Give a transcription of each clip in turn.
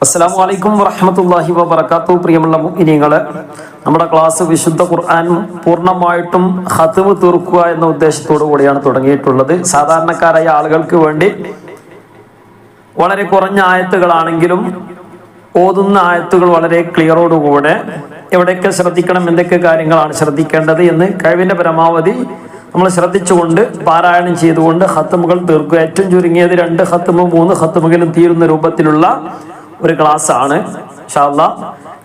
അസ്സലാമു അലൈക്കും വറഹ്മത്തുള്ളാഹി വബറകാതുഹു. പ്രിയമുള്ള മുഅ്മിനീങ്ങളെ, നമ്മുടെ ക്ലാസ് വിശുദ്ധ ഖുർആൻ പൂർണ്ണമായിട്ടും ഖത്മ് തീർക്കുക എന്ന ഉദ്ദേശത്തോടു കൂടിയാണ് തുടങ്ങിയിട്ടുള്ളത്. സാധാരണക്കാരായ ആളുകൾക്ക് വേണ്ടി വളരെ കുറഞ്ഞ ആയത്തുകളാണെങ്കിലും ഓതുന്ന ആയത്തുകൾ വളരെ ക്ലിയറോടുകൂടെ എവിടെയൊക്കെ ശ്രദ്ധിക്കണം, എന്തൊക്കെ കാര്യങ്ങളാണ് ശ്രദ്ധിക്കേണ്ടത് എന്ന് കഴിവിൻ്റെ പരമാവധി നമ്മൾ ശ്രദ്ധിച്ചുകൊണ്ട് പാരായണം ചെയ്തുകൊണ്ട് ഖത്മുകൾ തീർക്കുക. ഏറ്റവും ചുരുങ്ങിയത് 2 ഖത്മ് 3 ഖത്മുകളും തീരുന്ന രൂപത്തിലുള്ള ഒരു ക്ലാസ് ആണ്. ഇൻഷാ അല്ലാഹ്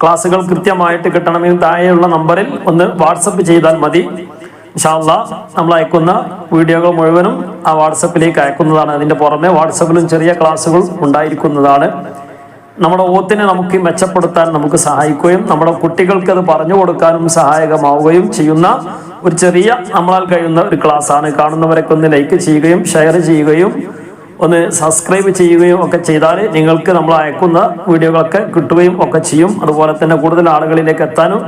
ക്ലാസ്സുകൾ കൃത്യമായിട്ട് കിട്ടണമെങ്കിൽ താഴെയുള്ള നമ്പറിൽ ഒന്ന് വാട്സപ്പ് ചെയ്താൽ മതി. ഇൻഷാ അല്ലാഹ് നമ്മൾ അയക്കുന്ന വീഡിയോകൾ മുഴുവനും ആ വാട്സപ്പിലേക്ക് അയക്കുന്നതാണ്. അതിൻ്റെ പുറമെ വാട്സപ്പിലും ചെറിയ ക്ലാസ്സുകൾ ഉണ്ടായിരിക്കുന്നതാണ്. നമ്മുടെ ഓത്തിനെ നമുക്ക് മെച്ചപ്പെടുത്താൻ നമുക്ക് സഹായിക്കുകയും നമ്മുടെ കുട്ടികൾക്ക് അത് പറഞ്ഞു കൊടുക്കാനും സഹായകമാവുകയും ചെയ്യുന്ന ഒരു ചെറിയ നമ്മളാൽ കഴിയുന്ന ഒരു ക്ലാസ് ആണ്. കാണുന്നവരൊക്കെ ഒന്ന് ലൈക്ക് ചെയ്യുകയും ഷെയർ ചെയ്യുകയും ഒന്ന് സബ്സ്ക്രൈബ് ചെയ്യുകയും ഒക്കെ ചെയ്താൽ നിങ്ങൾക്ക് നമ്മൾ അയക്കുന്ന വീഡിയോകളൊക്കെ കിട്ടുകയും ഒക്കെ ചെയ്യും. അതുപോലെ തന്നെ കൂടുതൽ ആളുകളിലേക്ക് എത്താനും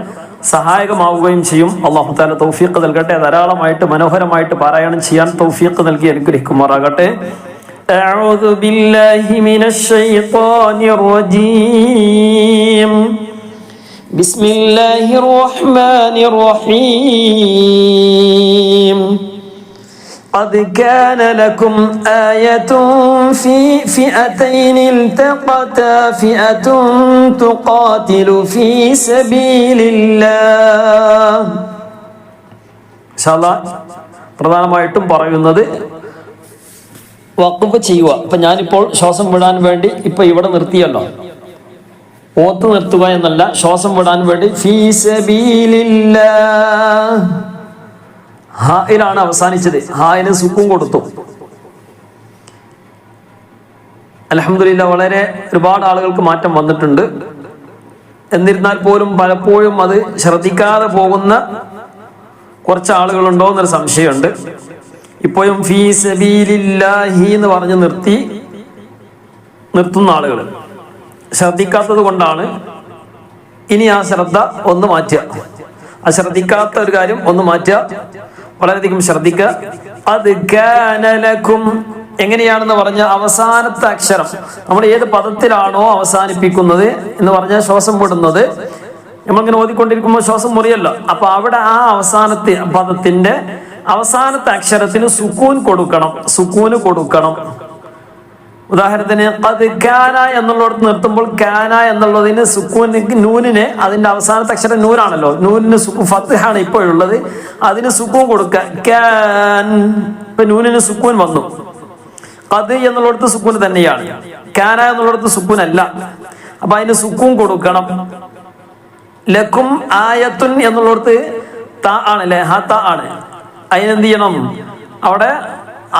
സഹായകമാവുകയും ചെയ്യും. അല്ലാഹു തആല തൗഫീഖ് നൽകട്ടെ. ധാരാളമായിട്ട് മനോഹരമായിട്ട് പാരായണം ചെയ്യാൻ തൗഫീഖ് നൽകി അനുഗ്രഹിക്കുമാറാകട്ടെ. أعوذ بالله من الشيطان الرجيم. بسم الله الرحمن الرحيم. قد كان لكم آية في فئتين التقتا فئة تقاتل في سبيل الله. إن شاء الله പ്രധാനമായിട്ടും പറയുന്നത് വഖഫ് ചെയ്യുക. ഇപ്പം ഞാനിപ്പോൾ ശ്വാസം വിടാൻ വേണ്ടി ഇപ്പം ഇവിടെ നിർത്തിയല്ലോ, ഓത്ത് നിർത്തുക എന്നല്ല, ശ്വാസം വിടാൻ വേണ്ടി ഫീ സബീലില്ലാഹ് ഹായിലാണ് അവസാനിച്ചത്. ഹായിന് സുക്കൂൻ കൊടുത്തു. അൽഹംദുലില്ലാഹ് വളരെ ഒരുപാട് ആളുകൾക്ക് മാറ്റം വന്നിട്ടുണ്ട്. എന്നിരുന്നാൽ പോലും പലപ്പോഴും അത് ശ്രദ്ധിക്കാതെ പോകുന്ന കുറച്ച് ആളുകളുണ്ടോ എന്നൊരു സംശയമുണ്ട്. ഇപ്പോഴും ഫീ സബീലില്ലാഹി എന്ന് പറഞ്ഞ് നിർത്തുന്ന ആളുകൾ ശ്രദ്ധിക്കാത്തത് കൊണ്ടാണ്. ഇനി ആ ശ്രദ്ധ ഒന്ന് മാറ്റുക. ആ ശ്രദ്ധിക്കാത്ത ഒരു കാര്യം ഒന്ന് മാറ്റുക, വളരെയധികം ശ്രദ്ധിക്കുക. അത് കാന ലക്കും എങ്ങനെയാണെന്ന് പറഞ്ഞ അവസാനത്തെ അക്ഷരം നമ്മൾ ഏത് പദത്തിലാണോ അവസാനിപ്പിക്കുന്നത് എന്ന് പറഞ്ഞാൽ ശ്വാസം വിടുന്നത്, നമ്മളിങ്ങനെ ഓതിക്കൊണ്ടിരിക്കുമ്പോൾ ശ്വാസം മുറിയല്ലോ. അപ്പൊ അവിടെ ആ അവസാനത്തെ പദത്തിന്റെ അവസാനത്തെ അക്ഷരത്തിന് സുക്കൂൻ കൊടുക്കണം. സുക്കൂന് കൊടുക്കണം. ഉദാഹരണത്തിന് ഖദ് കാന എന്നുള്ളിടത്ത് നിർത്തുമ്പോൾ കാന എന്നുള്ളതിന് സുക്കൂന് നൂനിന് അതിന്റെ അവസാനത്തെ അക്ഷരം നൂനാണല്ലോ, നൂനിന് ഫത്ഹാണ് ഇപ്പോഴുള്ളത്, അതിന് സുക്കൂൻ കൊടുക്കുക. കാൻ ഇപ്പൊ നൂനിന് സുക്കൂൻ വന്നു. ഖദ് എന്നുള്ളിടത്ത് സുക്കൂൻ തന്നെയാണ്, കാന എന്നുള്ളിടത്ത് സുക്കൂൻ അല്ല. അപ്പൊ അതിന് സുക്കൂൻ കൊടുക്കണം. ലക്കും ആയത്തുൻ എന്നുള്ളിടത്ത് ത ആണല്ലേ, ഹ ത ആണ്. അതിനെന്ത് ചെയ്യണം? അവിടെ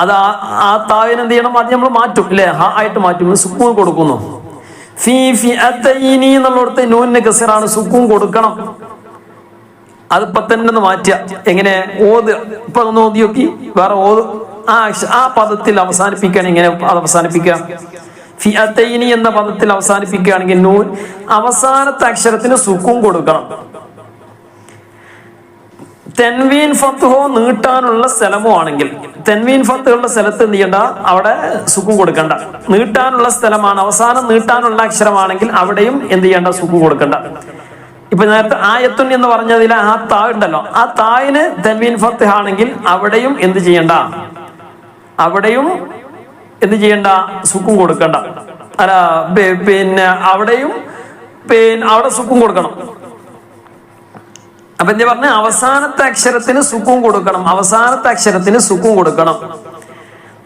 അത് ആ താവിന് എന്ത് ചെയ്യണം? അത് നമ്മൾ മാറ്റും അല്ലെ, ഹ ആയിട്ട് മാറ്റും, സുക്കൂൻ കൊടുക്കുന്നു. ഫീ ഫിഅതൈനി എന്നുള്ളിടത്ത് നൂനിന് കസറാണ്, സുക്കൂൻ കൊടുക്കണം. അതിപ്പോ തന്നെ ഒന്ന് മാറ്റുക. എങ്ങനെ ഓത്? ഇപ്പൊ ഒന്ന് ഓതി നോക്കി, വേറെ ഓത്. ആ പദത്തിൽ അവസാനിപ്പിക്കുകയാണ്. ഇങ്ങനെ അവസാനിപ്പിക്കുക. ഫിഅതൈനി എന്ന പദത്തിൽ അവസാനിപ്പിക്കുകയാണെങ്കിൽ നൂൻ അവസാനത്തെ അക്ഷരത്തിന് സുക്കൂൻ കൊടുക്കണം. തെൻവീൻ ഫത്ഹോ നീട്ടാനുള്ള സ്ഥലമോ ആണെങ്കിൽ, തെൻവീൻ ഫത്തുള്ള സ്ഥലത്ത് എന്ത് ചെയ്യണ്ട? അവിടെ സുക്കൂൻ കൊടുക്കണ്ട. നീട്ടാനുള്ള സ്ഥലമാണ്, അവസാനം നീട്ടാനുള്ള അക്ഷരമാണെങ്കിൽ അവിടെയും എന്ത് ചെയ്യണ്ട? സുക്കൂൻ കൊടുക്കണ്ട. ഇപ്പൊ നേരത്തെ ആയത്തുൻ എന്ന് പറഞ്ഞതിൽ ആ താ ഉണ്ടല്ലോ, ആ തായിന് തെൻവീൻ ഫത്ത് ആണെങ്കിൽ അവിടെയും എന്ത് ചെയ്യണ്ട? അവിടെയും എന്ത് ചെയ്യണ്ട? സുക്കൂൻ കൊടുക്കണ്ട. അല്ല പിന്നെ അവിടെയും അവിടെ സുക്കൂൻ കൊടുക്കണം. അപ്പൊ എന്താ പറഞ്ഞ? അവസാനത്തെ അക്ഷരത്തിന് സുക്കൂൻ കൊടുക്കണം. അവസാനത്തെ അക്ഷരത്തിന് സുക്കൂൻ കൊടുക്കണം.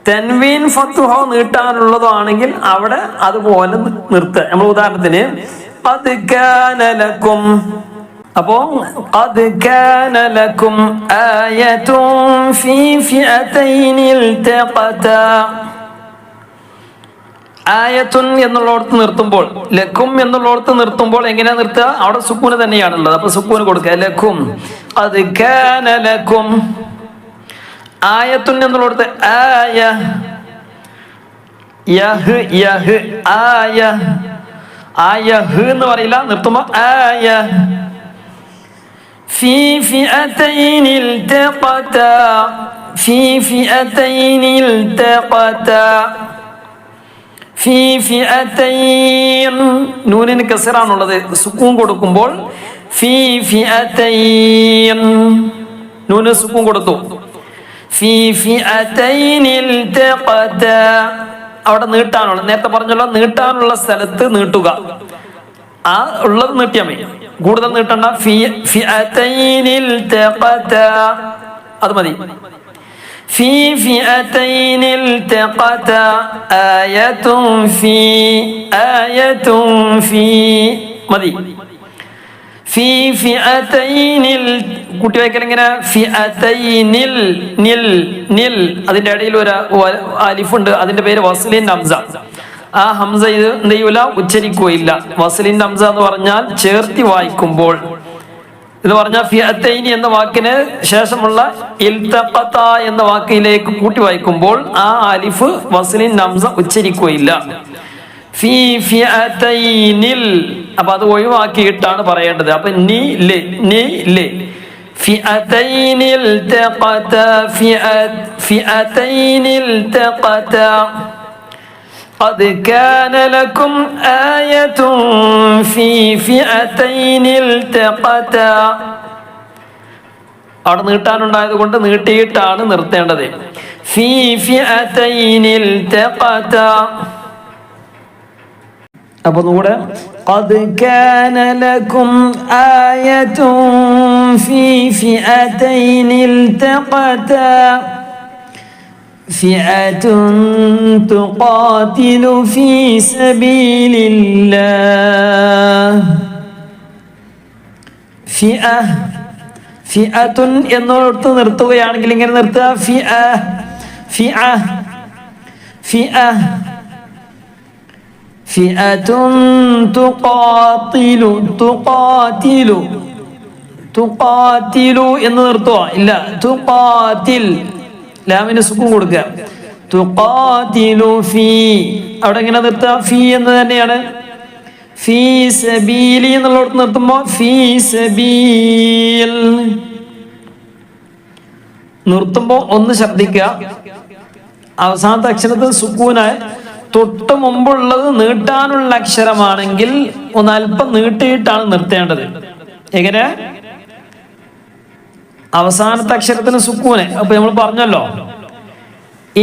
തെൻവീൻ ഫത്ഹോ നീട്ടാനുള്ളതോ ആണെങ്കിൽ അവിടെ അതുപോലെ നിർത്തുക. നമ്മൾ ഉദാഹരണത്തിന് ഖദ് കാന ലക്കും, അപ്പോ ഖദ് കാന ലക്കും ആയത്തുൻ ഫീ ഫിഅതൈനി ഇൽതഖതാ. ആയത്തുൻ എന്നുള്ളടത്ത് നിർത്തുമ്പോൾ, ലക്കും എന്നുള്ളടത്ത് നിർത്തുമ്പോൾ എങ്ങനെയാ നിർത്തുക? അവിടെ സുക്കൂന് തന്നെയാണുള്ളത്. അപ്പൊ സുക്കൂന് കൊടുക്കുക. ലക്കും ഖദ് കാന ലക്കും ആയത്തുൻ എന്നുള്ളടത്ത് ആയ യഹ് യഹ് ആയ ആയഹ് എന്ന് പറയില്ല, നിർത്തുമ്പോ ആയ ഫീ ഫിഅതൈനി ഇൽതഖതാ ഫീ ഫിഅതൈനി ഇൽതഖതാ ഫീ ഫിഅതൈൻ നൂനിന് കസറാണുള്ളത്. സുക്കൂൻ കൊടുക്കുമ്പോൾ ഫീ ഫിഅതൈൻ നൂന് സുക്കൂൻ കൊടുത്തു. ഫീ ഫിഅതൈനിൽ തഖത അവിടെ നീട്ടാനുള്ളത് നേരത്തെ പറഞ്ഞല്ലോ, നീട്ടാനുള്ള സ്ഥലത്ത് നീട്ടുക. ആ ഉള്ളത് നീട്ടിയാൽ മതി, കൂടുതൽ നീട്ടണ്ട. ഫിഅതൈനിൽ തഖത അത് മതി. ഫീ ഫിഅതൈനിൽ തഖത ആയതും ഫീ മതി. ഫീ ഫിഅതൈനിൽ കൂട്ടി വായിക്കൽ എങ്ങനെ? ഫിഅതൈനിൽ നിൽ നിൽ അതിന്റെ ഇടയിൽ ഒരു അലിഫുണ്ട്, അതിന്റെ പേര് വസ്ലിന്റെ ഹംസ. ആ ഹംസ ഇത് എന്ത് ചെയ്യൂല, ഉച്ചരിക്കുകയില്ല. വസ്ലിന്റെ ഹംസ എന്ന് പറഞ്ഞാൽ ചേർത്തി വായിക്കുമ്പോൾ, എന്ന് പറഞ്ഞാൽ ഫിഅതൈനി എന്ന വാക്കിന് ശേഷമുള്ള ഇൽതഖത എന്ന വാക്കിലേക്ക് കൂട്ടി വായിക്കുമ്പോൾ ആ അലിഫ് വസ്ലിന്റെ ഹംസ ഉച്ചരിക്കുകയില്ല. ഫീ ഫിഅതൈനിൽ അപ്പൊ അത് ഒഴിവാക്കിയിട്ടാണ് പറയേണ്ടത്. അപ്പൊ നീ ലേ ഫിഅതൈനിൽ തഖത ഫിഅതൈനിൽ തഖത ഖദ് കാന ലക്കും ആയതുൻ ഫീ ഫിഅതൈനിൽ തഖത അവിടെ നീട്ടാനുണ്ടായത് കൊണ്ട് നീട്ടിയിട്ടാണ് നിർത്തേണ്ടത്. ഫീ ഫിഅതൈനിൽ തഖത അപ്പൊ ഒന്നുകൂടെ ഖദ് കാന ലക്കും ആയതുൻ ഫീ ഫിഅതൈനിൽ തഖത ഫിഅതുൻ തുഖാതിലു ഫീ സബീലില്ലാഹ് ഫിഅതുൻ എന്നോർത്ത് നിർത്തുകയാണെങ്കിൽ ഇങ്ങനെ നിർത്തുക. ഫിഅതുൻ തുഖാതിലു എന്ന് നിർത്തുക. ഇല്ല, തുഖാതിൽ ലാമിന് സുക്കൂൻ കൊടുക്കുക. തുഖാതിലു ഫീ അവിടെ എങ്ങനെ നിർത്തുക? ഫീ എന്ന് തന്നെയാണ്. ഫീ സബീലി എന്നുള്ളടത്ത് നിർത്തുമ്പോ ഫീ സബീൽ നിർത്തുമ്പോ ഒന്ന് ശ്രദ്ധിക്കുക. അവസാനത്തെ അക്ഷരത്തിൽ സുക്കൂനായി തൊട്ട് മുമ്പുള്ളത് നീട്ടാനുള്ള അക്ഷരമാണെങ്കിൽ ഒന്ന് അല്പം നീട്ടിയിട്ടാണ് നിർത്തേണ്ടത്. എങ്ങനെ? അവസാനത്തെ അക്ഷരത്തിന് സുക്കൂന്. അപ്പൊ നമ്മൾ പറഞ്ഞല്ലോ,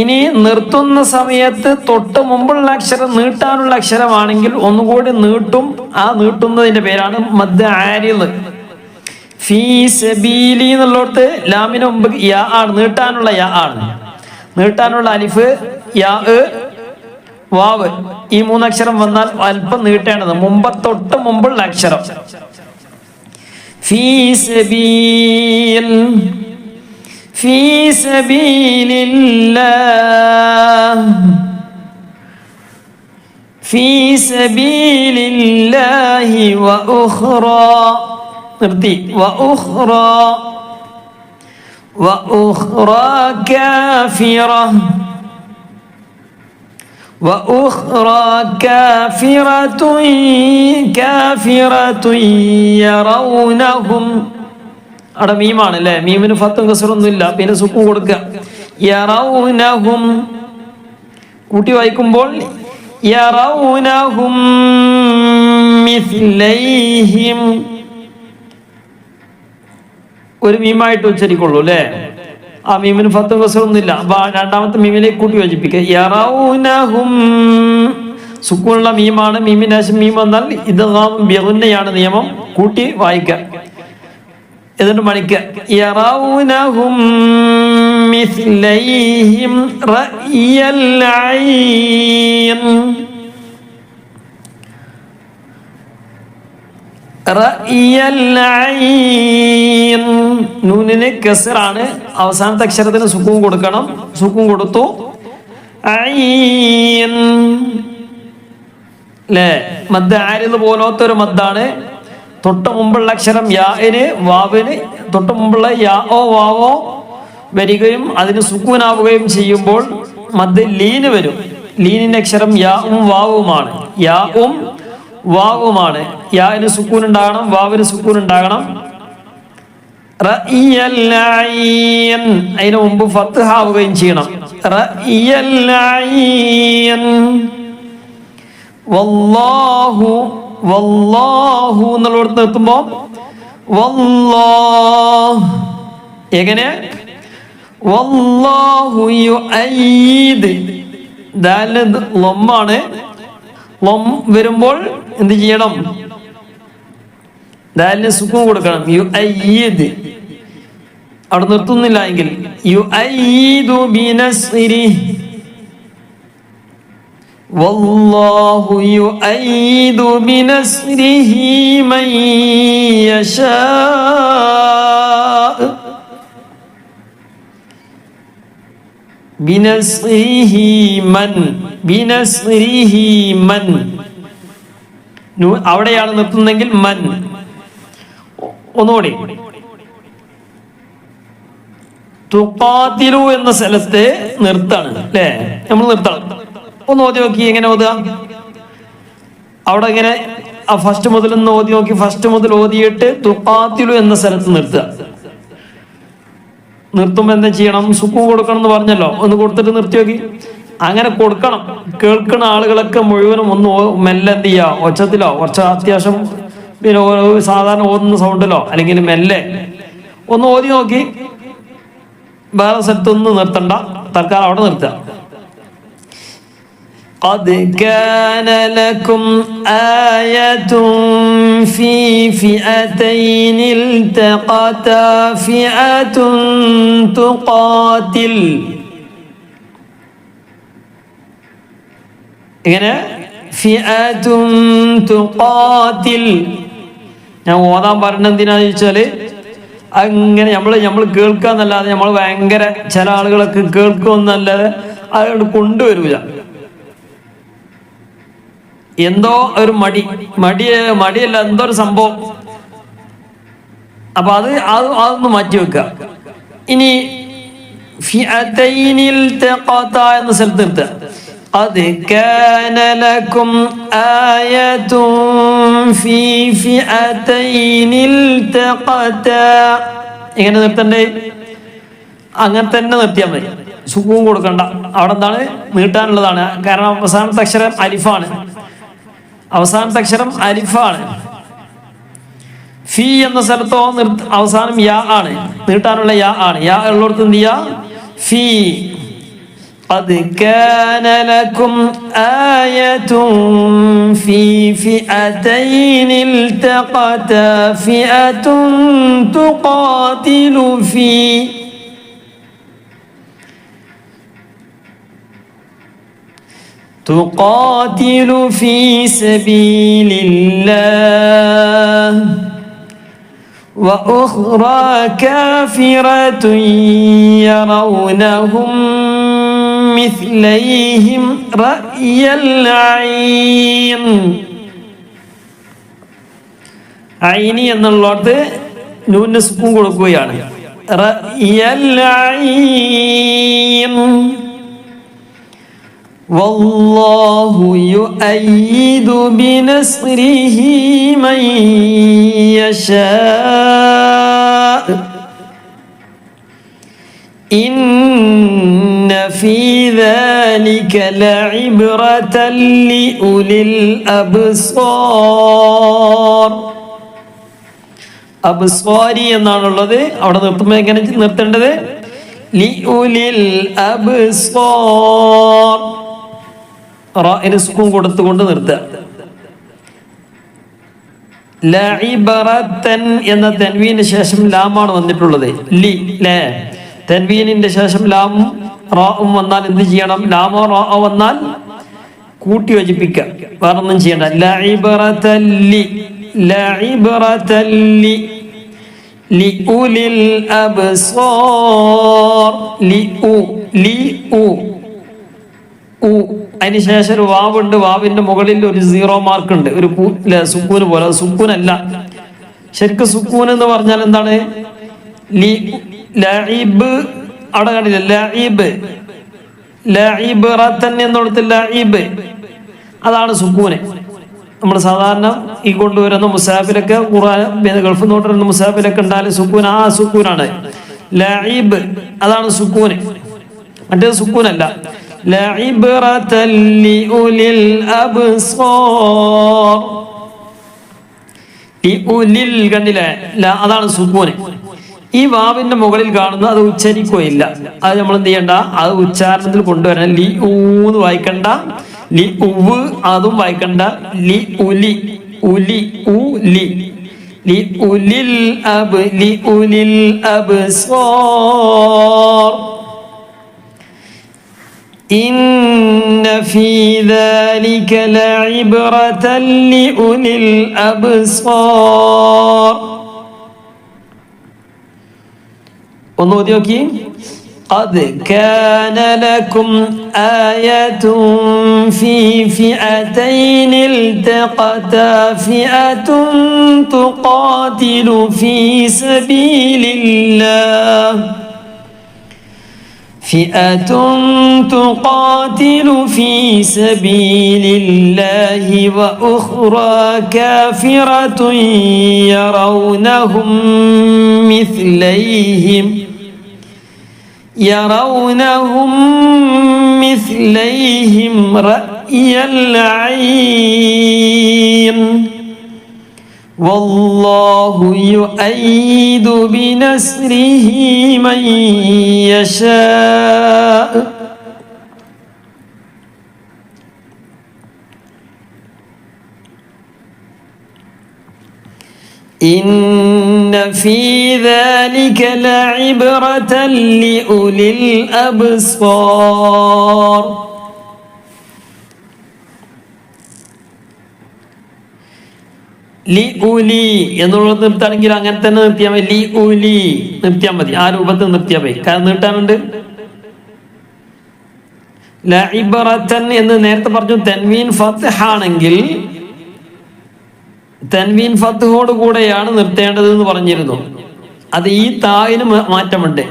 ഇനി നിർത്തുന്ന സമയത്ത് തൊട്ട് മുമ്പുള്ള അക്ഷരം നീട്ടാനുള്ള അക്ഷരമാണെങ്കിൽ ഒന്നുകൂടി നീട്ടും. ആ നീട്ടുന്നതിന്റെ പേരാണ് മദ് ആരിദ്. ഫീ സബീലി എന്നുള്ളടത്ത് ലാമിന് മുമ്പ് യാ ആണ്, നീട്ടാനുള്ള യാ ആണ്. നീട്ടാനുള്ള അലിഫ്, യാ, വാവ് ഈ മൂന്നക്ഷരം വന്നാൽ അല്പം നീട്ടേണ്ടത് തൊട്ട് മുമ്പുള്ള അക്ഷരം. ഫീ സബീൽ ഫീ സബീലില്ലാഹ് ഫീ സബീലില്ലാഹി വഉഖ്റാ നിർത്തി. വഉഖ്റാ കാഫിറ وأخرى كافرة يرونهم അവിടെ മീമാണ് അല്ലേ, മീമിന് ഫത്തും കസറൊന്നും ഇല്ല, പിന്നെ സുക്കൂൻ കൊടുക്കുക. യറൗനഹും കൂട്ടി വായിക്കുമ്പോൾ യറൗനഹും മിസ്ലൈഹിം ഒരു മീമായിട്ട് ഉച്ചരിക്കുള്ളൂ അല്ലേ. ആ മീമിന് ഫത്തും കസറൊന്നും ഇല്ല. രണ്ടാമത്തെ മീമിലേക്ക് കൂട്ടി യോജിപ്പിക്കുക. യറൗനഹും സുക്കൂനുള്ള മീമാണ്. മീമിന് ശേഷം മീം വന്നാൽ ഇദ്ഗാം ബിഗുന്നയാണ് നിയമം. കൂട്ടി വായിക്കുക, എന്നിട്ട് മണിക്കുക. യറൗനഹും മിസ്ലൈഹിം റഅയൽ ഐൻ നൂനിന് കസറാണ്. അവസാനത്തെ അക്ഷരത്തിന് സുക്കൂൻ കൊടുക്കണം. സുക്കൂൻ കൊടുത്തു. അല്ലേ, മദ് ആരിദ് പോലത്തെ ഒരു മദ്ദാണ്. തൊട്ട് മുമ്പുള്ള അക്ഷരം യാന് വാവിന് തൊട്ട് മുമ്പുള്ള യാഓ വാവോ വരികയും അതിന് സുക്കൂനാവുകയും ചെയ്യുമ്പോൾ മദ് ലീന് വരും. ലീനിന്റെ അക്ഷരം യാവും വാവുമാണ്. യാവും വാവുമാണ്. യാന് സുക്കൂൻ ഉണ്ടാകണം, വാവിന് സുക്കൂൻ ഉണ്ടാകണം. അതിന് മുമ്പ് ഫത്ഹ ആവുകയും ചെയ്യണം. വല്ലാഹു വല്ലാഹു എന്നുള്ളടത്ത് നിർത്തുമ്പോ വല്ലാഹ് എങ്ങനെ വല്ലാഹു യുഅയ്യിദ് ദാലിന് ലമ്മാണ്. ലം വരുമ്പോൾ എന്ത് ചെയ്യണം? ദാലിന് സുക്കൂൻ കൊടുക്കണം. യുഅയ്യിദ് അവിടെ നിർത്തുന്നില്ല എങ്കിൽ യുഅയ്യിദു ബിനസ്രിഹി വല്ലാഹു യുഅയ്യിദു ബിനസ്രിഹി മൻ യശാ ബിനസ്രിഹി മൻ അവിടെയാണ് നിർത്തുന്നെങ്കിൽ മൻ. ഒന്നുകൂടി തുഖാതിലു എന്ന സ്ഥലത്ത് നിർത്താണ് അല്ലേ? നമ്മൾ നിർത്തണം. ഒന്ന് ഓതി നോക്കി, എങ്ങനെ ഓതുക? അവിടെ ഇങ്ങനെ ഫസ്റ്റ് മുതൽ ഒന്ന് ഓതി നോക്കി. ഫസ്റ്റ് മുതൽ ഓതിയിട്ട് തുഖാതിലു എന്ന സ്ഥലത്ത് നിർത്തുക. നിർത്തുമ്പോൾ എന്താ ചെയ്യണം? സുക്കൂൻ കൊടുക്കണം എന്ന് പറഞ്ഞല്ലോ, ഒന്ന് കൊടുത്തിട്ട് നിർത്തി നോക്കി. അങ്ങനെ കൊടുക്കണം. കേൾക്കുന്ന ആളുകളൊക്കെ മുഴുവനും ഒന്ന് മെല്ലെ എന്ത് ചെയ്യുക, ഒച്ചത്തിലോ കുറച്ച് അത്യാവശ്യം പിന്നെ സാധാരണ ഓതുന്ന സൗണ്ടിലോ അല്ലെങ്കിൽ മെല്ലെ ഒന്ന് ഓതി നോക്കി. വേറെ സ്ഥലത്തൊന്നും നിർത്തണ്ട, തൽക്കാലം അവിടെ നിർത്തുക. قد كان لكم آية في فئتين التقتا فئة تقاتل. ഇങ്ങനെ ഫിഅത്തുൻ തുഖാതിൽ. ഞാൻ ഓതാൻ പറഞ്ഞെന്തിനാന്ന് ചോദിച്ചാല് അങ്ങനെ നമ്മൾ കേൾക്കാന്നല്ലാതെ നമ്മൾ ഭയങ്കര ചില ആളുകളൊക്കെ കേൾക്കുമെന്നല്ലാതെ അതുകൊണ്ട് കൊണ്ടുവരൂല. എന്തോ ഒരു മടിയല്ല, എന്തോ ഒരു സംഭവം. അപ്പൊ അതൊന്ന് മാറ്റി വെക്കുക. ഇനി ഫിഅതൈനിൽ തഖത എന്ന സ്ഥലത്ത് നിർത്തുക. قد كان لكم آية في فئتين التقتا. എങ്ങനെ നിർത്തണ്ടേ? അങ്ങനെ തന്നെ നിർത്തിയാൽ മതി. സുക്കൂൻ കൊടുക്കണ്ട. അവിടെ എന്താണ്? നീട്ടാനുള്ളതാണ്. കാരണം അവസാനത്തെ അക്ഷരം അലിഫാണ്. ഫി എന്ന സ്ഥലത്തോ അവസാനം യാ ആണ്. നീട്ടാനുള്ള യാ ആണ്. യാ ഉള്ളിടത്ത് എന്ത് ചെയ്യാ? ഫി. قد كان لكم آية في فئتين التقتا فئة تقاتل في سبيل الله وأخرى كافرة يرونهم مثليهم رأي العين. ഐനി എന്നുള്ളത് നൂന് സുക്കൂൻ കൊടുക്കുകയാണ്. റഅയൽ ഐൻ. വല്ലാഹു യുഅയ്യിദു ബിനസ്രിഹി മൻ യശാ. ഇന്ന ഫീ ذلك لعبرة لأولي الأبصار. അബ്സ്വാരി എന്നാണുള്ളത്. അവിടെ നിർത്തുമ്പോൾ എങ്ങനെ നിർത്തേണ്ടത്? ലിഉലിൽ അബ്സ്വാർ. റാഇന് സുക്കൂൻ കൊടുത്തുകൊണ്ട് നിർത്തുക. ലഇബറതൻ എന്ന തൻവീന് ശേഷം ലാമാണ് വന്നിട്ടുള്ളത്. ലി ലേ തൻവീനിന്റെ ശേഷം ലാമും റാഉം വന്നാൽ എന്ത് ചെയ്യണം? ലാമോ റാഅോ വന്നാൽ കൂട്ടി യോജിപ്പിക്കുക, വേറൊന്നും ചെയ്യണ്ട. ലഇബറതൻ ലി ലിഉലിൽ അബ്സ്വാർ. അതിന് ശേഷം ഒരു വാവുണ്ട്. വാവിന്റെ മുകളിൽ ഒരു 0 മാർക്ക് ഉണ്ട്, ഒരു സുക്കൂന് പോലെ. അത് സുക്കൂനല്ല. ശരിക്കും സുക്കൂൻ എന്ന് പറഞ്ഞാൽ എന്താണ്? ലഇബ് അവിടെ കണ്ടില്ല? ലഇബ്റതൻ എന്നിടത്ത് ലഇബ്, അതാണ് സുക്കൂന്. നമ്മൾ സാധാരണ ഈ കൊണ്ടുവരുന്ന മുസാഫിലൊക്കെ ഖുർആൻ ഗൾഫ് നോട്ടുന്ന മുസാഫിലൊക്കെ ഉണ്ടായാലും സുക്കൂൻ ആ സുക്കൂനാണ്. ലഇബ് അതാണ് സുക്കൂന്. മറ്റേത് സുക്കൂനല്ല. ലഇബ്റതൻ ലിഉലിൽ അബ്സാർ. ലിഉലിൽ കണ്ടില്ലേ, അതാണ് സുക്കൂന്. ഈ വാവിന്റെ മുകളിൽ കാണുന്ന അത് ഉച്ചരിക്കുകയില്ല. അത് നമ്മൾ എന്ത് ചെയ്യണ്ട, അത് ഉച്ചാരണത്തിൽ കൊണ്ടുവരണം. ലി ഊന്ന് വായിക്കണ്ട, ലി ഉവ് അതും വായിക്കണ്ട. ലി ഉലി ഉലി ഉലി ലി ഉലിൽ അബ്സാർ. ഇന്ന ഫീ ദാലിക ലഇബ്റതൻ ലിഉലിൽ അബ്സാർ. ഒന്ന് ഓതി നോക്കി. قد كان لكم آية في فئتين التقتا فئة تقاتل في سبيل الله فئة تقاتل في سبيل الله وأخرى كافرة يرونهم مثليهم رأي العين والله يؤيد بنصره من يشاء إن في ذلك لعبرة لأولي الأبصار. ലി ഉലി എന്നുള്ളത് നിർത്താണെങ്കിൽ അങ്ങനെ തന്നെ നിർത്തിയാൽ മതി. ലി ഉലി നിർത്തിയാൽ മതി, ആ രൂപത്തിൽ നിർത്തിയാൽ മതി. കാരണം നീട്ടാനുണ്ട്. ലഇബ്റതൻ എന്ന് നേരത്തെ പറഞ്ഞു. തൻവീൻ ഫത്ഹ് ആണെങ്കിൽ തൻവീൻ ഫത്ഹോട് കൂടെയാണ് നിർത്തേണ്ടത് എന്ന് പറഞ്ഞിരുന്നു. അത് ഈ തായിന് മാറ്റമുണ്ട്.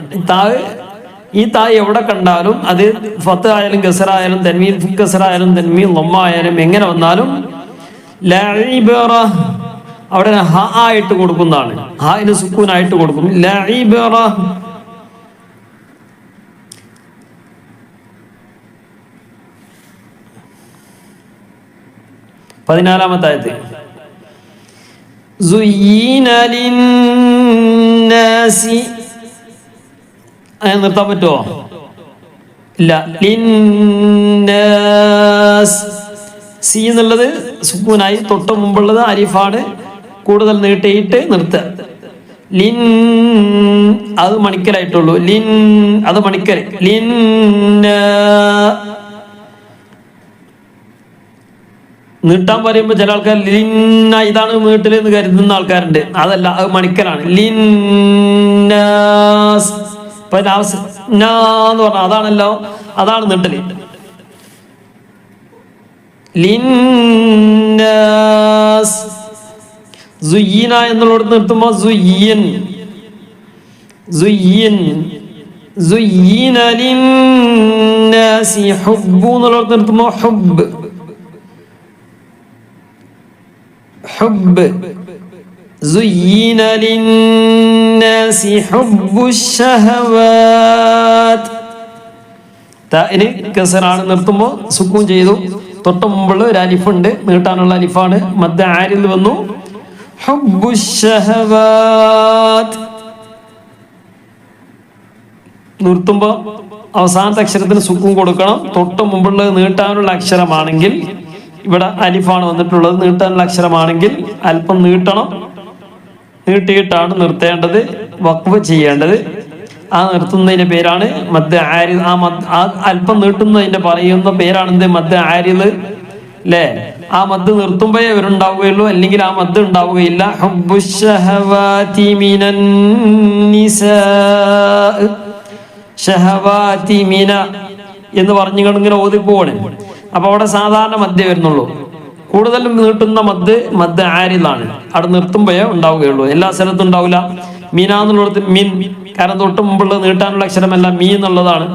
ഈ തായ് എവിടെ കണ്ടാലും അത് ഫത്ത് ആയാലും ഗസറായാലും തൻവീൻ ഗസറായാലും തൻവീൻ ലമ്മ ആയാലും എങ്ങനെ വന്നാലും ലഇബ്റ അവിടെ ഹ ആയിട്ട് കൊടുക്കുന്നതാണ്. ഹായിന് സുക്കൂനായിട്ട് കൊടുക്കും. ലഇബ്റ. പതിനാലാമത്തെ ആയത്ത്. സുയ്യീന ലിന്നാസി. അങ്ങനെ നിർത്താൻ പറ്റുമോ? ഇല്ല. ലിന്നാസ് സി എന്നുള്ളത് സുക്കൂനായി, തൊട്ട് മുമ്പുള്ളത് അരിഫാണ്. കൂടുതൽ നീട്ടിയിട്ട് നിർത്തുക. ലിൻ അത് മണിക്കലായിട്ടുള്ളൂ. ലിൻ അത് മണിക്കൽ. നീട്ടാൻ പറയുമ്പോൾ ചില ആൾക്കാർ ലിന്ന ഇതാണ് നീട്ടൽ എന്ന് കരുതുന്ന ആൾക്കാരുണ്ട്. അതല്ല, അത് മണിക്കലാണ്. ലിന്നാസ് എന്ന് പറഞ്ഞാൽ അതാണല്ലോ, അതാണ് നീട്ടല്. ലിന്നാസ്. സുയ്യീന എന്നുള്ളടത്ത് നിർത്തുമ്പോൾ സുയ്യൻ സുയ്യൻ സുയ്യീന ലിന്നാസി ഹുബ്ബു എന്നുള്ളടത്ത് നിർത്തുമ്പോൾ ഹുബ്ബ് ഹുബ്ബ്. സുയ്യീന ലിന്നാസി ഹുബ്ബുശ്ശഹവാത്ത്. താഇന് കസറാണ്, നിർത്തുമ്പോൾ സുക്കൂൻ ചെയ്തു. തൊട്ട് മുമ്പുള്ള ഒരു അലിഫുണ്ട്, നീട്ടാനുള്ള അലിഫാണ്. മദ്ദ ആരിൽ വന്നു. ഹുബ്ബുശ്ശഹവാത്ത്. നിർത്തുമ്പോൾ അവസാനത്തെ അക്ഷരത്തിന് സുക്കൂൻ കൊടുക്കണം. തൊട്ട് മുമ്പുള്ളത് നീട്ടാനുള്ള അക്ഷരമാണെങ്കിൽ, ഇവിടെ അലിഫാണ് വന്നിട്ടുള്ളത്, നീട്ടാനുള്ള അക്ഷരമാണെങ്കിൽ അല്പം നീട്ടണം. നീട്ടിയിട്ടാണ് നിർത്തേണ്ടത്, വഖഫ് ചെയ്യേണ്ടത്. ആ നിർത്തുന്നതിന്റെ പേരാണ് മദ്ദ ആരിദ്. ആ അല്പം നീട്ടുന്നതിന്റെ പറയുന്ന പേരാണ് എന്ത്? മദ്ദ ആരിദ് അല്ലേ? ആ മദ്ദ് നിർത്തുമ്പോഴേ ഇവരുണ്ടാവുകയുള്ളൂ, അല്ലെങ്കിൽ ആ മദ്ദ് ഉണ്ടാവുകയില്ല. ഹുബ്ബുശ്ശഹവാതി മിനൻ നിസാ. ഷഹവാതി മിന എന്ന് പറഞ്ഞുകൊണ്ട് ഇങ്ങനെ ഓതിപ്പോവാണ്. അപ്പൊ അവിടെ സാധാരണ മദ്ദേ വരുന്നുള്ളൂ. കൂടുതലും നീട്ടുന്ന മദ്ദ ആരിദാണ്. അവിടെ നിർത്തുമ്പോഴേ ഉണ്ടാവുകയുള്ളൂ, എല്ലാ സ്ഥലത്തും ഉണ്ടാവില്ല. മീന എന്നുള്ളത് മിൻ, കാരണം തൊട്ട് മുമ്പുള്ള നീട്ടാനുള്ള അക്ഷരമല്ല, മീ എന്നുള്ളതാണ്.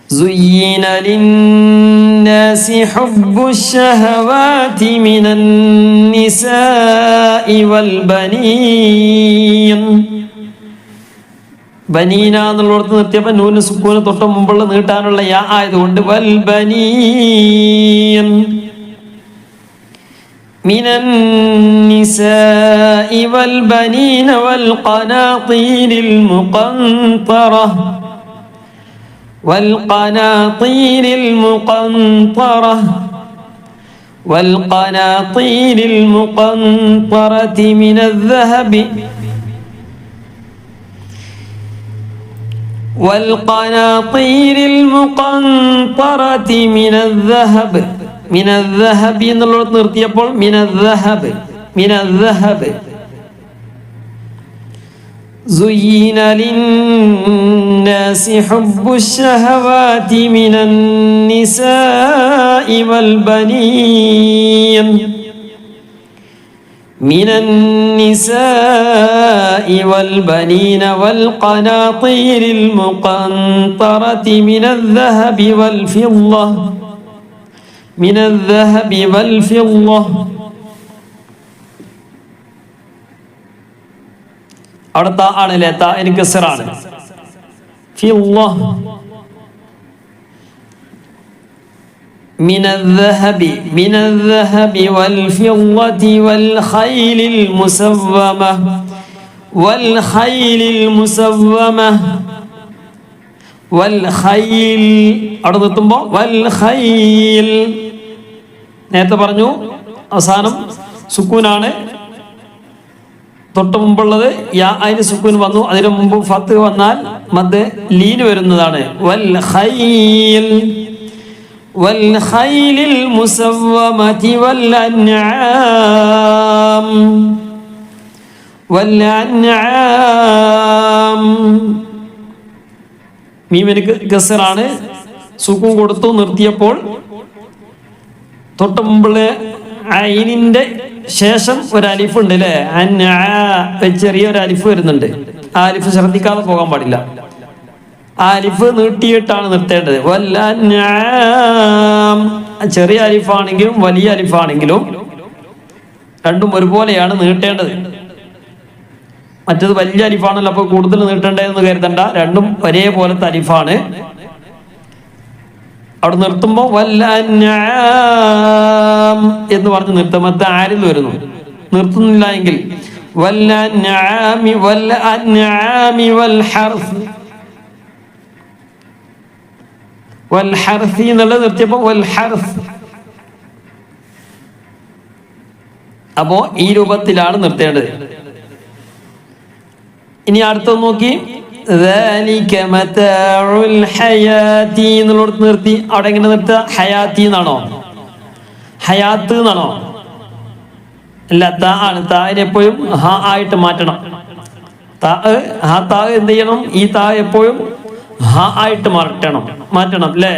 زين للناس حب الشهوات من النساء والبنين ബനീന എന്നുള്ളിടത്ത് നിർത്തിയപ്പോൾ നൂന് സുക്കൂന് തൊട്ട് മുമ്പുള്ള നീട്ടാനുള്ള യാ ആയതുകൊണ്ട് വൽ ബനീൻ മിനൻ നിസാഇ വൽ ബനീന വൽ ഖനാതീരിൽ മുഖന്തറ والقناطير المقنطرة والقناطير المقنطرة من الذهب والقناطير المقنطرة من الذهب من الذهب എന്നുള്ളത് നിർത്തിയപ്പോൾ من الذهب من الذهب زين للناس حب الشهوات من النساء والبنين من النساء والبنين والقناطير المقنطرة من الذهب والفضة من الذهب والفضة അടുത്ത ആണല്ലേ താ എനിക്ക് കസറാണ് ഫിദ്ദ من الذهب من الذهب والفضة والخيل المسومة والخيل المسومة والخيل അടുത്തെത്തുമ്പോൾ والخيل നേരത്തെ പറഞ്ഞു അവസാനം സുക്കൂനാണ് തൊട്ട് മുമ്പുള്ളത് യാ അതിന് സുക്കൂൻ വന്നു അതിനു മുമ്പ് ഫത്ത് വന്നാൽ മദ് ലീൻ വരുന്നതാണ് വൽ ഖൈൽ വൽ ഖൈലിൽ മുസവ്വമതി വൽ അൻആം വൽ അൻആം മീമിന് കസറാണ് സുക്കൂൻ കൊടുത്തു നിർത്തിയപ്പോൾ തൊട്ട് മുമ്പുള്ള ഐനിന്റെ ശേഷം ഒരു അലിഫ് ഉണ്ട് അല്ലേ ചെറിയൊരു അലിഫ് വരുന്നുണ്ട് ആ അലിഫ് ശ്രദ്ധിക്കാതെ പോകാൻ പാടില്ല ആ അലിഫ് നീട്ടിയിട്ടാണ് നിർത്തേണ്ടത് ചെറിയ അലിഫാണെങ്കിലും വലിയ അലിഫാണെങ്കിലും രണ്ടും ഒരുപോലെയാണ് നീട്ടേണ്ടത് മറ്റത് വലിയ അലിഫാണല്ലോ അപ്പൊ കൂടുതൽ നീട്ടേണ്ടതെന്ന് കരുതണ്ട രണ്ടും ഒരേപോലത്തെ അലിഫാണ് അവിടെ നിർത്തുമ്പോ വല്ലഅൻആം എന്ന് പറഞ്ഞ് നിർത്തുമ്പോൾ ആരിൽ വരുന്നു നിർത്തുന്നില്ല എങ്കിൽ വല്ലഅൻആമി വല്ലഅൻആമി വൽഹർസ് വൽഹർസി എന്നുള്ളത് നിർത്തിയപ്പോ വൽഹർസ് അപ്പോ ഈ രൂപത്തിലാണ് നിർത്തേണ്ടത് ഇനി അടുത്തത് നോക്കി ذلك متاع الحياة എന്നുള്ളത് നിർത്തി അവിടെ എങ്ങനെ നിർത്തുക ഹയാത്തി എന്നാണോ ഹയാത്ത് എന്നാണോ അല്ല താ ആണ് താനെ എപ്പോഴും ഹ ആയിട്ട് മാറ്റണം താ എന്ത് ചെയ്യണം ഈ താ എപ്പോഴും ഹ ആയിട്ട് മാറ്റണം അല്ലേ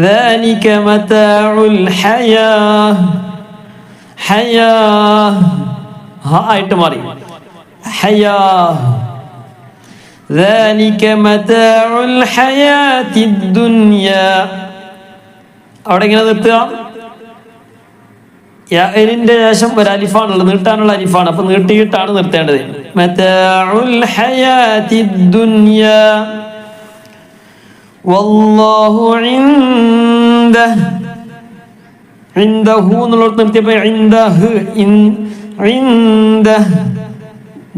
ذلك متاع الحياة ഹയാ ഹ ആയിട്ട് മാറി ഹയാ ذلك متاع الحياة الدنيا അവിടെ എങ്ങനെ നിർത്തുക യാഇന്റെ ശേഷം ഒരു അലിഫാണുള്ളത് നീട്ടാനുള്ള അലിഫാണ് അപ്പൊ നീട്ടിയിട്ടാണ് നിർത്തേണ്ടത് മതാഉൽ ഹയാത്തിദ് ദുനിയ വല്ലാഹു ഇൻദഹു എന്നുള്ളത് നിർത്തിയപ്പോ ഇൻദഹു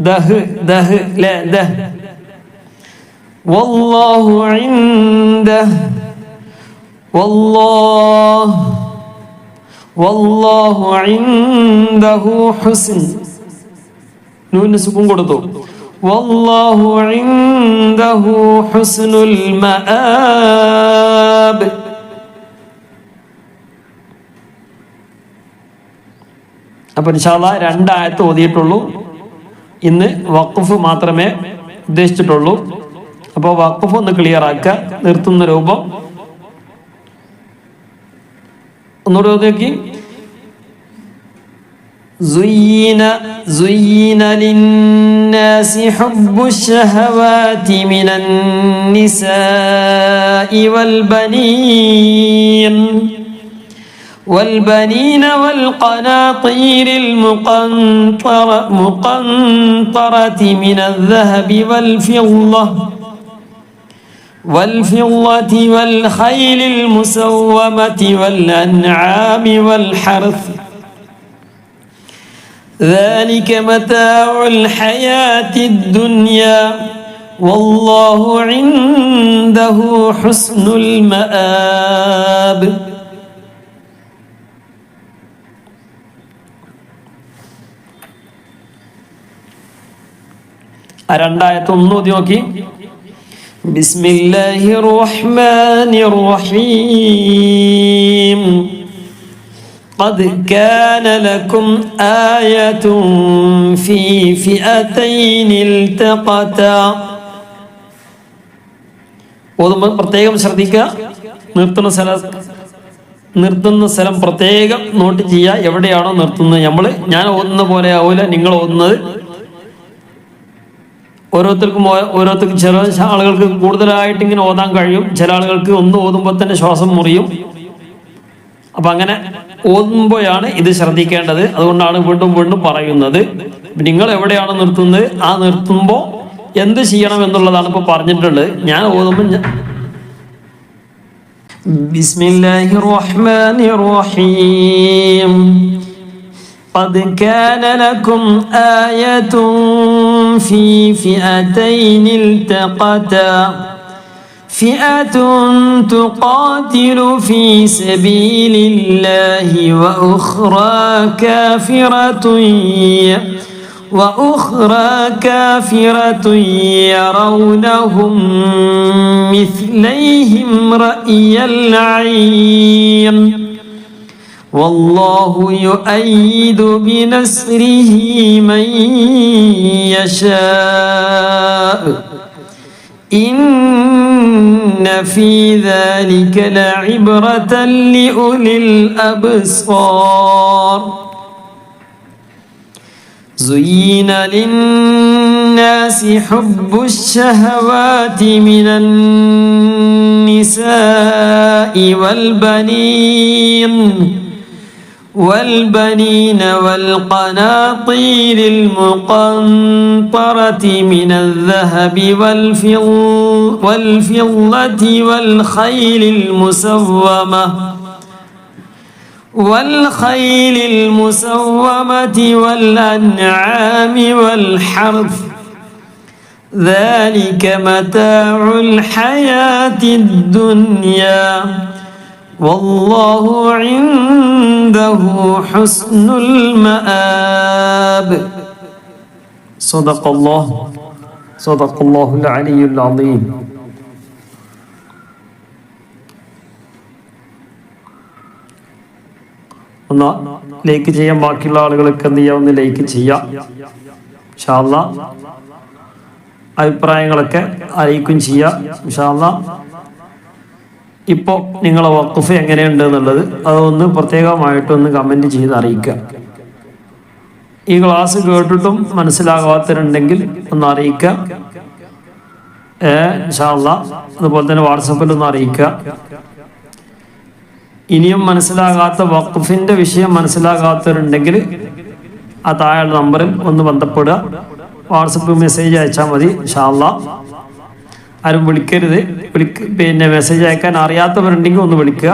ദഹ് ദഹ് ലേ ദഹ് والله عنده والله عنده حسن نون سكون കൊടുത്തു والله عنده حسن المآب അപ്പോൾ ഇൻഷാ അല്ലാഹ് രണ്ട് ആയത്ത് ഓതിയിട്ടുള്ളൂ ഇന്ന് വഖഫ് മാത്രമേ ഉദ്ദേശിച്ചിട്ടുള്ളൂ അപ്പോൾ വഖഫ് ഒന്ന് ക്ലിയർ ആക്കുക നിർത്തുന്ന രൂപം ഒന്നുകൂടെ നോക്കി زين للناس حب الشهوات من النساء والبنين والقناطير المقنطرة من الذهب والفضة والفضة والخيل المسومة والأنعام والحرث ذلك متاع الحياة الدنيا والله عنده حسن المآب. രണ്ടായത്ത് ഒന്നൂതി നോക്കി. ബിസ്മില്ലാഹിർ റഹ്മാനിർ റഹീം. ഖദ് കാന ലക്കും ആയത്തുൻ ഫീ ഫിഅതൈനി ഇൽതഖതാ. ഓതുമ്പോൾ പ്രത്യേകം ശ്രദ്ധിക്കുക. നിർത്തുന്ന സ്ഥലം പ്രത്യേകം നോട്ട് ചെയ്യുക. എവിടെയാണോ നിർത്തുന്നത്, ഞാൻ ഓതുന്ന പോലെ ആവില്ല നിങ്ങൾ ഓതുന്നത്. ഓരോരുത്തർക്കും ചില ആളുകൾക്ക് കൂടുതലായിട്ട് ഇങ്ങനെ ഓതാൻ കഴിയും, ചില ആളുകൾക്ക് ഒന്ന് ഓതുമ്പോൾ തന്നെ ശ്വാസം മുറിയും. അപ്പൊ അങ്ങനെ ഓതുമ്പോഴാണ് ഇത് ശ്രദ്ധിക്കേണ്ടത്. അതുകൊണ്ടാണ് വീണ്ടും വീണ്ടും പറയുന്നത്. നിങ്ങൾ എവിടെയാണ് നിർത്തുന്നത്, ആ നിർത്തുമ്പോൾ എന്ത് ചെയ്യണം എന്നുള്ളതാണ് ഇപ്പൊ പറഞ്ഞിട്ടുള്ളത്. ഞാൻ ഓതുമ്പോൾ ബിസ്മില്ലാഹിർ റഹ്മാനിർ റഹീം. قد كان لكم آية في فئتين التقتا فئة تقاتل في سبيل الله وأخرى كافرة يرونهم مثليهم رأي العين والله يؤيد بنصره من يشاء إن في ذلك لعبرة لأولي الأبصار. زين للناس حب الشهوات من النساء والبنين والقناطير المقنطرة من الذهب والفضة والخيل المسومة والأنعام والحرث ذلك متاع الحياة الدنيا والله عنده حسن المآب. صدق الله العلي العظيم. ഒന്ന് ലൈക്ക് ചെയ്യാൻ, ബാക്കിയുള്ള ആളുകളൊക്കെ എന്ത് ചെയ്യാം, ഒന്ന് ലൈക്ക് ചെയ്യാം. ഇൻഷാ അല്ലാഹ് അഭിപ്രായങ്ങളൊക്കെ അറിയിക്കും ചെയ്യാം. ഇൻഷാ അല്ലാഹ് ഇപ്പോൾ നിങ്ങളെ വഖഫ് എങ്ങനെയുണ്ട് എന്നുള്ളത് അതൊന്ന് പ്രത്യേകമായിട്ടൊന്ന് കമൻറ്റ് ചെയ്ത് അറിയിക്കുക. ഈ ക്ലാസ് കേട്ടിട്ടും മനസ്സിലാകാത്തവരുണ്ടെങ്കിൽ ഒന്ന് അറിയിക്കുക ഇൻഷാ അല്ലാഹ്. അതുപോലെ തന്നെ വാട്സപ്പിലൊന്ന് അറിയിക്കുക. ഇനിയും മനസ്സിലാകാത്ത വഖഫിന്റെ വിഷയം മനസ്സിലാകാത്തവരുണ്ടെങ്കിൽ ആ താഴെ നമ്പറിൽ ഒന്ന് ബന്ധപ്പെടുക, വാട്സപ്പ് മെസ്സേജ് അയച്ചാൽ മതി ഇൻഷാ അല്ലാഹ്. ആരും വിളിക്കരുത്. പിന്നെ മെസ്സേജ് അയക്കാൻ അറിയാത്തവരുണ്ടെങ്കിൽ ഒന്ന് വിളിക്കുക.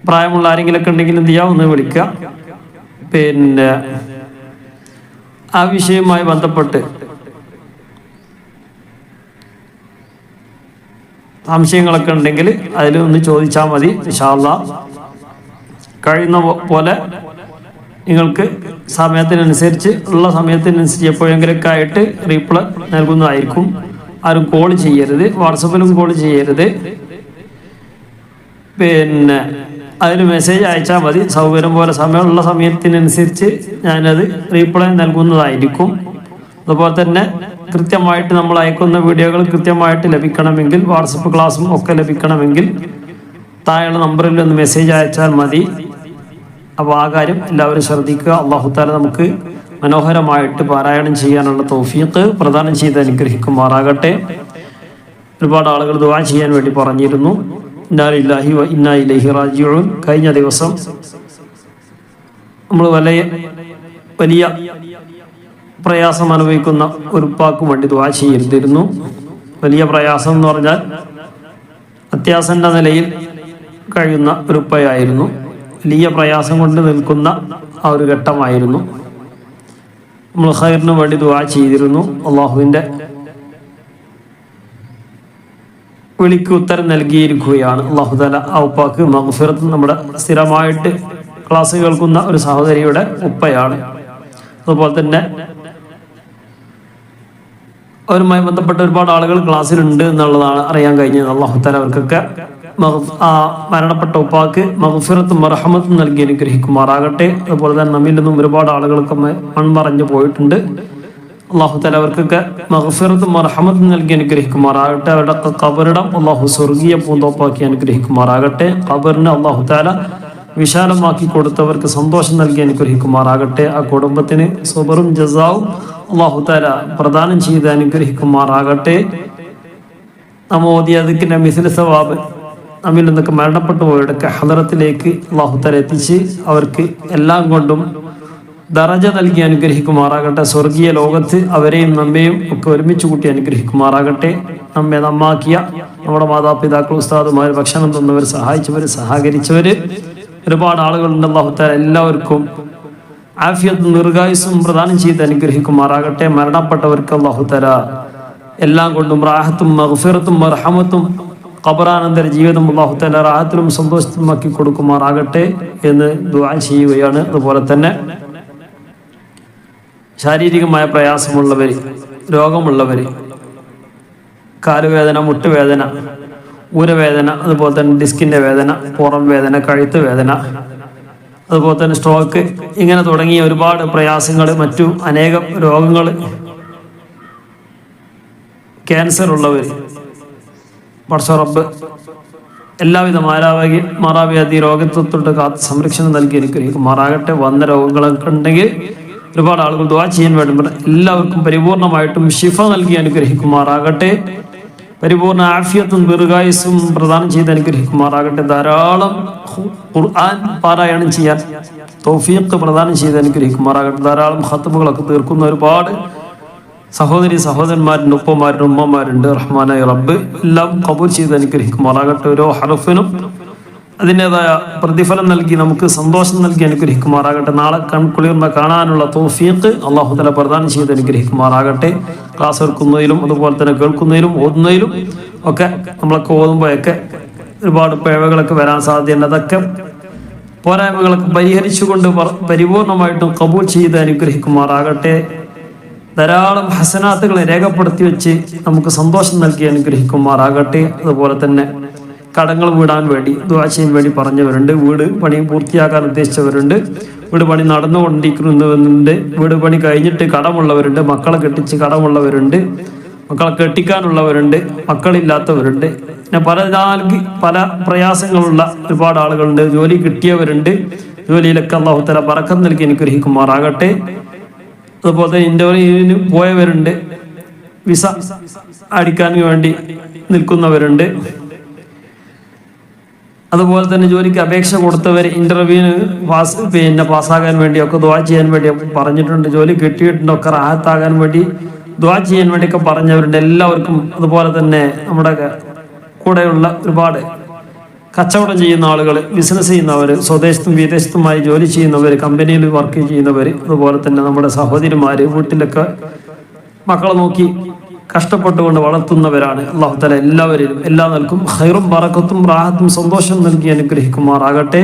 പ്രായമുള്ള ആരെങ്കിലൊക്കെ ഉണ്ടെങ്കിൽ എന്ത് ചെയ്യാം, ഒന്ന് വിളിക്കുക. പിന്നെ ആ വിഷയവുമായി ബന്ധപ്പെട്ട് സംശയങ്ങളൊക്കെ ഉണ്ടെങ്കിൽ അതിൽ ഒന്ന് ചോദിച്ചാൽ മതി ഇൻഷാ അല്ലാഹ്. കഴിയുന്ന പോലെ നിങ്ങൾക്ക് സമയത്തിനനുസരിച്ച് എപ്പോഴെങ്കിലൊക്കെ ആയിട്ട് റീപ്ലൈ നൽകുന്നതായിരിക്കും. ആരും കോൾ ചെയ്യരുത്, വാട്സപ്പിലും കോൾ ചെയ്യരുത്. പിന്നെ അതിന് മെസ്സേജ് അയച്ചാൽ മതി. സൗകര്യം പോലെ സമയമുള്ള സമയത്തിനനുസരിച്ച് ഞാനത് റീപ്ലൈ നൽകുന്നതായിരിക്കും. അതുപോലെ തന്നെ കൃത്യമായിട്ട് നമ്മൾ അയക്കുന്ന വീഡിയോകൾ കൃത്യമായിട്ട് ലഭിക്കണമെങ്കിൽ, വാട്സപ്പ് ക്ലാസ്സും ഒക്കെ ലഭിക്കണമെങ്കിൽ താഴെയുള്ള നമ്പറിൽ ഒന്ന് മെസ്സേജ് അയച്ചാൽ മതി. അപ്പോൾ ആ കാര്യം എല്ലാവരും ശ്രദ്ധിക്കുക. അല്ലാഹു തആല നമുക്ക് മനോഹരമായിട്ട് പാരായണം ചെയ്യാനുള്ള തൗഫീഖ് പ്രദാനം ചെയ്ത് അനുഗ്രഹിക്കുമാറാകട്ടെ. ഒരുപാട് ആളുകൾ ദുആ ചെയ്യാൻ വേണ്ടി പറഞ്ഞിരുന്നു. ഇന്നാ ലില്ലാഹി വ ഇന്നാ ഇലൈഹി റാജിഊൻ. കഴിഞ്ഞ ദിവസം നമ്മൾ വലിയ പ്രയാസം അനുഭവിക്കുന്ന ഒരു ഉപ്പാക്ക് വേണ്ടി ദുആ ചെയ്തിരുന്നു. വലിയ പ്രയാസം എന്ന് പറഞ്ഞാൽ അത്യാസന്ന നിലയിൽ കഴിയുന്ന ഒരു ഉപ്പയായിരുന്നു. വലിയ പ്രയാസം കൊണ്ട് നിൽക്കുന്ന ആ ഒരു ഘട്ടമായിരുന്നു. നമ്മൾ ഖൈറിന് വേണ്ടി ദുആ ചെയ്തിരുന്നു. അള്ളാഹുവിൻ്റെ വിളിക്ക് ഉത്തരം നൽകിയിരിക്കുകയാണ്. അള്ളാഹു തആല ആ ഉപ്പാക്ക് മഗ്ഫിറത്ത്, നമ്മുടെ സ്ഥിരമായിട്ട് ക്ലാസ് കേൾക്കുന്ന ഒരു സഹോദരിയുടെ ഉപ്പയാണ്. അതുപോലെ തന്നെ അവരുമായി ബന്ധപ്പെട്ട ഒരുപാട് ആളുകൾ ക്ലാസ്സിലുണ്ട് എന്നുള്ളതാണ് അറിയാൻ കഴിഞ്ഞത്. അള്ളാഹു തആല അവർക്കൊക്കെ ആ മരണപ്പെട്ട ഉപ്പാക്ക് മഗ്ഫിറത്തും റഹ്മത്തും നൽകി അനുഗ്രഹിക്കുമാറാകട്ടെ. അതുപോലെ തന്നെ നമ്മിൽ നിന്നും ഒരുപാട് ആളുകൾക്ക് മൺമറഞ്ഞു പോയിട്ടുണ്ട്. അള്ളാഹു തആല അവർക്കൊക്കെ മഗ്ഫിറത്തും റഹ്മത്തും നൽകി അനുഗ്രഹിക്കുമാറാകട്ടെ. അവരുടെ ഖബറിടം അള്ളാഹു സ്വർഗീയ പൂന്തോപ്പാക്കി അനുഗ്രഹിക്കുമാറാകട്ടെ. ഖബറിനെ അള്ളാഹു തആല വിശാലമാക്കി കൊടുത്തവർക്ക് സന്തോഷം നൽകി അനുഗ്രഹിക്കുമാറാകട്ടെ. ആ കുടുംബത്തിന് സബറും ജസാവും അള്ളാഹു തആല പ്രദാനം ചെയ്ത് അനുഗ്രഹിക്കുമാറാകട്ടെ. നമ്മ ഓതിയ ദിക്റിന്റെ മിസ്ല സവാബ് നമ്മിൽ നിന്നൊക്കെ മരണപ്പെട്ടു പോയവരുടെയൊക്കെ ഹദറത്തിലേക്ക് അള്ളാഹു തആല എത്തിച്ച് അവർക്ക് എല്ലാം കൊണ്ടും ദറജ നൽകി അനുഗ്രഹിക്കുമാറാകട്ടെ. സ്വർഗീയ ലോകത്ത് അവരെയും നമ്മയും ഒക്കെ ഒരുമിച്ച് കൂട്ടി അനുഗ്രഹിക്കുമാറാകട്ടെ. നമ്മെ നന്നാക്കിയ നമ്മുടെ മാതാപിതാക്കൾ, ഉസ്താദുമാർ, ഭക്ഷണം തന്നവർ, സഹായിച്ചവർ, സഹകരിച്ചവർ ഒരുപാട് ആളുകളുണ്ട്. അല്ലാഹു തആല എല്ലാവർക്കും ആഫിയത്തും ദീർഘായുസ്സും പ്രദാനം ചെയ്ത് അനുഗ്രഹിക്കുമാറാകട്ടെ. മരണപ്പെട്ടവർക്ക് അല്ലാഹു തആല എല്ലാം കൊണ്ടും റാഹത്തും മഗ്ഫിറത്തും റഹ്മത്തും ഖബറാനന്തര ജീവിതം അല്ലാഹു തആല റാഹത്തിലും സന്തോഷത്തിലുമാക്കി കൊടുക്കുമാറാകട്ടെ എന്ന് ദുആ ചെയ്യുകയാണ്. അതുപോലെ തന്നെ ശാരീരികമായ പ്രയാസമുള്ളവർ, രോഗമുള്ളവർ, കാലുവേദന, മുട്ടുവേദന, ഊരവേദന, അതുപോലെ തന്നെ ഡിസ്കിൻ്റെ വേദന, പുറം വേദന, കഴുത്ത് വേദന, അതുപോലെ തന്നെ സ്ട്രോക്ക്, ഇങ്ങനെ തുടങ്ങിയ ഒരുപാട് പ്രയാസങ്ങൾ, മറ്റു അനേകം രോഗങ്ങൾ, ക്യാൻസർ ഉള്ളവർ, പടച്ച റബ്ബ് എല്ലാവിധ മാറാവ്യാധി രോഗത്വത്തോട്ട് കാത്ത് സംരക്ഷണം നൽകി അനുഗ്രഹിക്കുമാറാകട്ടെ. വന്ന രോഗങ്ങളൊക്കെ ഉണ്ടെങ്കിൽ ഒരുപാട് ആളുകൾ ദുആ ചെയ്യാൻ വേണ്ടി എല്ലാവർക്കും പരിപൂർണമായിട്ടും ശിഫ നൽകി അനുഗ്രഹിക്കുമാറാകട്ടെ. പരിപൂർണ ആഫിയത്തും ദീർഘായുസ്സും പ്രദാനം ചെയ്ത് അനുഗ്രഹിക്കുമാറാകട്ടെ. ധാരാളം ഖുർആൻ പാരായണം ചെയ്യാൻ തൗഫീഖ് പ്രദാനം ചെയ്ത് അനുഗ്രഹിക്കുമാറാകട്ടെ. ധാരാളം ഖത്മുകളൊക്കെ തീർക്കുന്ന ഒരുപാട് സഹോദരി സഹോദരന്മാരുണ്ട്, ഉപ്പമാരുണ്ട്, ഉമ്മമാരുണ്ട്. റഹ്മാനായ റബ്ബ് എല്ലാം ഖബൂൽ ചെയ്ത് അനുഗ്രഹിക്കുമാറാകട്ടെ. ഓരോ ഹർഫിനും അതിൻ്റെതായ പ്രതിഫലം നൽകി നമുക്ക് സന്തോഷം നൽകി അനുഗ്രഹിക്കുമാറാകട്ടെ. നാളെ കൺകുളിർമ കാണാനുള്ള തൗഫീഖ് അല്ലാഹു തആല പ്രദാനം ചെയ്ത് അനുഗ്രഹിക്കുമാറാകട്ടെ. ക്ലാസ് എടുക്കുന്നതിലും അതുപോലെ തന്നെ കേൾക്കുന്നതിലും ഓതുന്നതിലും ഒക്കെ നമ്മളൊക്കെ ഓതുമ്പോഴൊക്കെ ഒരുപാട് പിഴവുകളൊക്കെ വരാൻ സാധ്യതയുണ്ട്. അതൊക്കെ പോരായ്മകളൊക്കെ പരിഹരിച്ചുകൊണ്ട് പരിപൂർണമായിട്ടും കബൂൽ ചെയ്ത് അനുഗ്രഹിക്കുമാറാകട്ടെ. ധാരാളം ഹസനാത്തുകളെ രേഖപ്പെടുത്തി വെച്ച് നമുക്ക് സന്തോഷം നൽകി അനുഗ്രഹിക്കുമാറാകട്ടെ. അതുപോലെ തന്നെ കടങ്ങൾ വീടാൻ വേണ്ടി ദുആ ചെയ്യാൻ വേണ്ടി പറഞ്ഞവരുണ്ട്. വീട് പണി പൂർത്തിയാക്കാൻ ഉദ്ദേശിച്ചവരുണ്ട്. വീട് പണി നടന്നുകൊണ്ടിരിക്കുന്നുണ്ട്. വീട് പണി കഴിഞ്ഞിട്ട് കടമുള്ളവരുണ്ട്. മക്കളെ കെട്ടിച്ച് കടമുള്ളവരുണ്ട്. മക്കളെ കെട്ടിക്കാനുള്ളവരുണ്ട്. മക്കളില്ലാത്തവരുണ്ട്. പിന്നെ പല പ്രയാസങ്ങളുള്ള ഒരുപാട് ആളുകളുണ്ട്. ജോലി കിട്ടിയവരുണ്ട്. ജോലിയിലൊക്കെ അല്ലാഹു തആല ബറക്കത്ത് നൽകി അനുഗ്രഹിക്കുമാറാകട്ടെ. അതുപോലെ തന്നെ ഇന്റർവ്യൂവിന് പോയവരുണ്ട്. വിസ അടിക്കാൻ വേണ്ടി നിൽക്കുന്നവരുണ്ട്. അതുപോലെ തന്നെ ജോലിക്ക് അപേക്ഷ കൊടുത്തവർ ഇന്റർവ്യൂവിന് പാസ്സാകാൻ വേണ്ടിയൊക്കെ ദുആ ചെയ്യാൻ വേണ്ടി പറഞ്ഞിട്ടുണ്ട്. ജോലി കിട്ടിയിട്ടുണ്ട്, ഒക്കെ റാഹത്താകാൻ വേണ്ടി ദുആ ചെയ്യാൻ വേണ്ടിയൊക്കെ പറഞ്ഞവരുണ്ട്. എല്ലാവർക്കും അതുപോലെ തന്നെ നമ്മുടെ കൂടെയുള്ള ഒരുപാട് കച്ചവടം ചെയ്യുന്ന ആളുകൾ, ബിസിനസ് ചെയ്യുന്നവർ, സ്വദേശത്തും വിദേശത്തുമായി ജോലി ചെയ്യുന്നവർ, കമ്പനിയിൽ വർക്ക് ചെയ്യുന്നവർ, അതുപോലെ തന്നെ നമ്മുടെ സഹോദരിമാർ വീട്ടിലൊക്കെ മക്കളെ നോക്കി കഷ്ടപ്പെട്ടുകൊണ്ട് വളർത്തുന്നവരാണ്. അല്ലാഹു തആല എല്ലാവരിലും എല്ലാ നിലക്കും ഖൈറും ബറക്കത്തും റാഹത്തും സന്തോഷം നൽകി അനുഗ്രഹിക്കുമാറാകട്ടെ.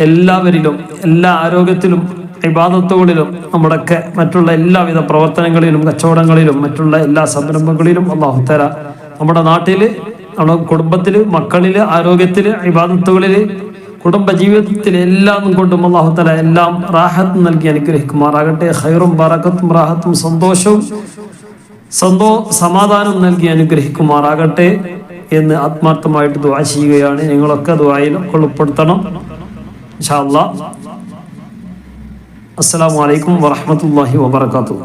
എല്ലാവരിലും എല്ലാ ആരോഗ്യത്തിലും ഇബാദത്തുകളിലും നമ്മുടെയൊക്കെ മറ്റുള്ള എല്ലാവിധ പ്രവർത്തനങ്ങളിലും കച്ചവടങ്ങളിലും മറ്റുള്ള എല്ലാ സംരംഭങ്ങളിലും അല്ലാഹു തആല നമ്മുടെ നാട്ടിൽ, നമ്മുടെ കുടുംബത്തിൽ, മക്കളിൽ, ആരോഗ്യത്തിൽ, ഇബാദത്തുകളിൽ, കുടുംബജീവിതത്തിൽ എല്ലാം കൊണ്ടും അല്ലാഹു തആല എല്ലാം റാഹത്ത് നൽകി അനുഗ്രഹിക്കുമാറാകട്ടെ. ഖൈറും ബറക്കത്തും റാഹത്തും സന്തോഷവും സമാധാനം നൽകി അനുഗ്രഹിക്കുമാറാകട്ടെ എന്ന് ആത്മാർത്ഥമായിട്ട് ദുആ ചെയ്യുകയാണ്. നിങ്ങളൊക്കെ ദുആയിൽ ഉൾപ്പെടുത്തണം ഇൻഷാ അല്ലാഹ്. അസ്സലാമു അലൈക്കും വറഹ്മത്തുള്ളാഹി വബറകാതുഹു.